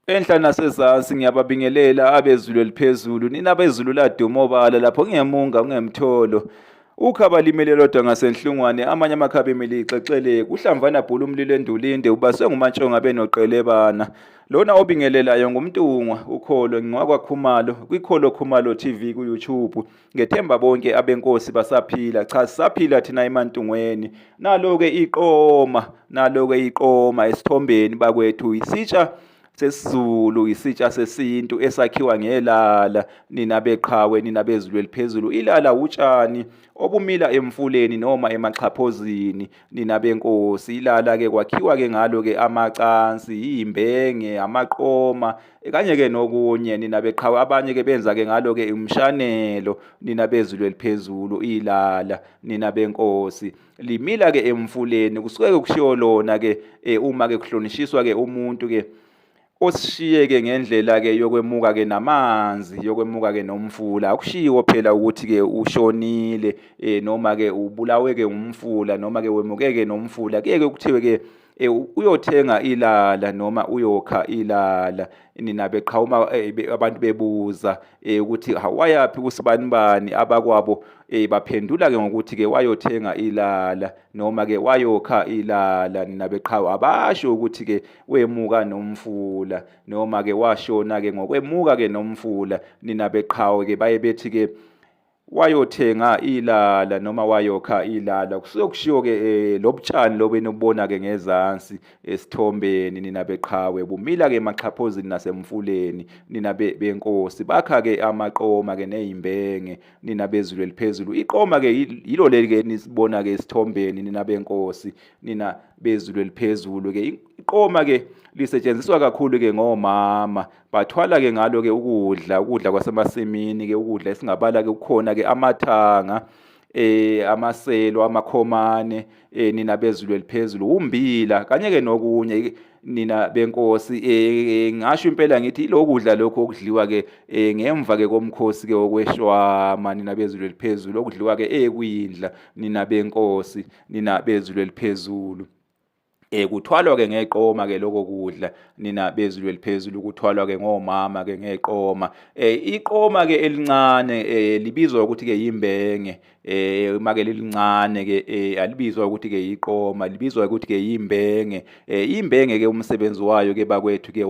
Enhla nasezansi ngiyababingelela abezulu eliphezulu, nina abezulu laduma obala lapho ngingemunga ungemtholo. Ukhaba limele lodwa ngasenhlungwane, amanye amakhabe emile ixexele, kuhlamvana bhula umlilo endulinde, ubaswe ngumantshonga benoqelebana. Lona obingelelayo ngumntungwa, ukholo ngingwakwaKhumalo, kwiKholo Khumalo TV ku-YouTube. Ngethemba bonke abenkosi basaphila, cha sisaphila thina emantungweni. Nalo-ke iqoma esithombeni bakwethu, isitsha sesiZulu, isitsha sesintu esakhiwa ngelala, nina beqhawe, nina bezulu eliphezulu. Ilala utshani obumila emfuleni noma emaxhaphozini, nina benkosi. Ilala-ke kwakhiwa-ke ngalo-ke amacansi, iyimbenge, amaqoma, kanye-ke nokunye, nina beqhawe. Abanye-ke benza-ke ngalo-ke umshanelo, nina bezulu eliphezulu. Ilala, nina benkosi, limila-ke emfuleni, kusuke-ke kushiwo lona-ke uma-ke kuhlonishiswa-ke umuntu-ke osishiye-ke ngendlela-ke yokwemuka-ke namanzi, yokwemuka-ke nomfula. Akushiwo phela ukuthi-ke ushonile noma-ke ubulawe-ke umfula, noma-ke wemuke-ke nomfula. Kuye-ke kuthiwe-ke uyothenga ilala noma uyokha ilala. Nina beqhawuma abantu bebuza ukuthi wayaphi kusibanibani, abakwabo baphendula-ke ngokuthi-ke wayothenga ilala noma-ke wayokha ilala. Nina beqhawe abasho ukuthi-ke wemuka nomfula noma-ke washona-ke ngokwemuka-ke nomfula. Nina beqhawe-ke baye bethi-ke wayothenga ilala noma wayokha ilala. Kusuke kushiwo-ke lobutshani lobu enibubona-ke ngezansi esithombeni, nina beqhawe, bumila-ke emaxhaphozini nasemfuleni. Nina benkosi bakha-ke amaqoma-ke neyimbenge, nina bezulu eliphezulu. Iqoma-ke yilo leli-ke nisibona-ke esithombeni, nina benkosi, nina bezulu eliphezulu-ke. Iqoma-ke lisetshenziswa kakhulu-ke ngomama, bathwala-ke ngalo-ke ukudla kwasemasimini-ke, ukudla esingabala-ke kukhona-ke amathanga, amaselo, amakhomane, nina bezulu eliphezulu, umbila, kanye-ke nokunye, nina benkosi. Ngasho impela ngithi ilo kudla lokhu okudliwa-ke ngemva-ke komkhosi-ke wokweshwama, nina bezulu eliphezulu, okudliwa-ke ekwindla, nina benkosi, nina bezulu eliphezulu. Kuthwalwa-ke ngeqoma-ke loko kudla, nina bezulu eliphezulu, kuthwalwa-ke ngomama-ke ngeqoma. Iqoma-ke elincane libizwa ukuthi-ke yimbenge. Uma-ke lilincane-ke alibizwa ukuthi-ke yiqoma, libizwa ukuthi-ke yimbenge. Imbenge-ke umsebenzi wayo-ke bakwethu-ke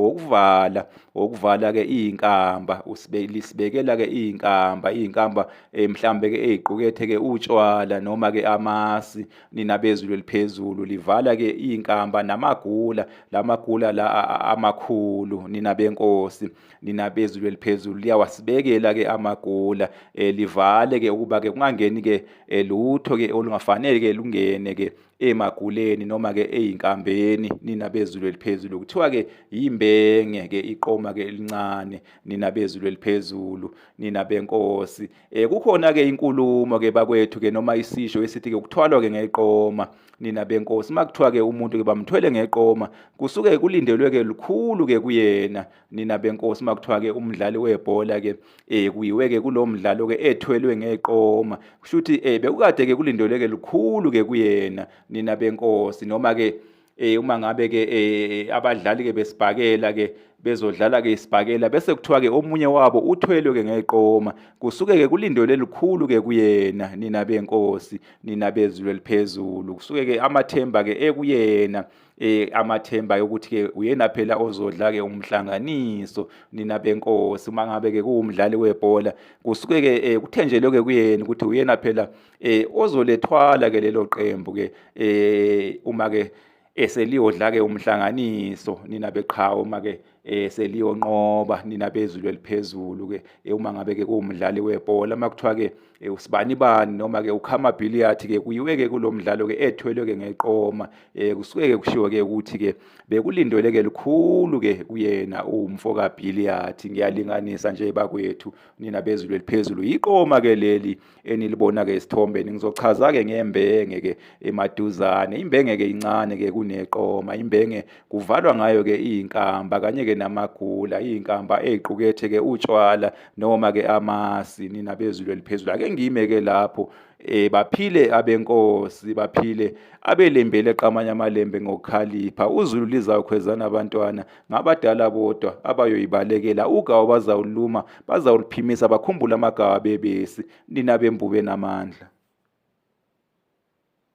wokuvala-ke iy'nkamba, lisibekela-ke iy'nkamba mhlambe-ke ey'qukethe-ke utshwala noma-ke amasi, nina bezulu eliphezulu. Livala-ke iy'nkamba namagula, lamagula la amakhulu, nina benkosi, nina bezulu eliphezulu. Liyawasibekela-ke amagula, livale-ke ukuba-ke kungangeni-ke lutho-ke olungafanele-ke lungene-ke emaguleni noma-ke ey'nkambeni, nina bezulu eliphezulu. Kuthiwa-ke yimbenge-ke iqoma-ke elincane, nina bezulu eliphezulu, nina benkosi. Kukhona-ke inkulumo-ke bakwethu-ke noma isisho esithi-ke kuthwalwa-ke ngeqoma, nina benkosi. Uma kuthiwa-ke umuntu-ke bamthwele ngeqoma, kusuke kulindelwe-ke lukhulu-ke kuyena, nina benkosi. Uma kuthiwa-ke umdlali webhola-ke kuyiwe-ke kulo mdlalo-ke ethwelwe ngeqoma, kusho ukuthi bekukade-ke kulindelwe-ke lukhulu-ke kuyena, nina benkosi. Noma-ke uma ngabe-ke abadlali-ke besibhakela-ke bezodlala-ke isibhakela, bese kuthiwa-ke omunye wabo uthwelwe-ke ngeqoma, kusuke-ke kulindelwe lukhulu-ke kuyena, nina benkosi, nina bezulu eliphezulu. Kusuke-ke amathemba-ke ekuyena, amathemba yokuthi-ke uyena phela ozodla-ke umhlanganiso, nina benkosi. Uma ngabe-ke kuwumdlali webhola, kusuke-ke kuthenjelwe-ke kuyena ukuthi uyena phela ozolethwala-ke lelo qembu-ke uma-ke seliyodla-ke umhlanganiso, nina beqhawe. Uma-ke seliyonqoba, nina bezulu eliphezulu-ke. Uma ngabe-ke kuwumdlali webhola, uma kuthiwa-ke usibanibani noma-ke ukhamabhiliyathi-ke kuyiwe-ke kulo mdlalo-ke ethwelwe-ke ngeqoma. Kusuke-ke kushiwo-ke ukuthi-ke bekulindelwe-ke lukhulu-ke kuyena umfo kabhiliyathi. Ngiyalinganisa nje bakwethu, nina bezulu eliphezulu. Iqoma-ke leli enilibona-ke esithombeni. Ngizochaza-ke ngembenge-ke emaduzane. Imbenge-ke incane-ke kuneqoma. Imbenge kuvalwa ngayo-ke iy'nkamba kanye-ke namagula, iy'nkamba ey'qukethe-ke utshwala noma-ke amasi, nina bezulu eliphezulu. Ake ngime-ke lapho baphile abenkosi, baphile abelembele qamanye amalembe ngokukhalipha. Uzulu lizawukhwezana abantwana, ngabadala bodwa abayoyibalekela. Ugawu bazawuluma, bazawuluphimisa, bakhumbule amagawu abebesi, nina bembube namandla.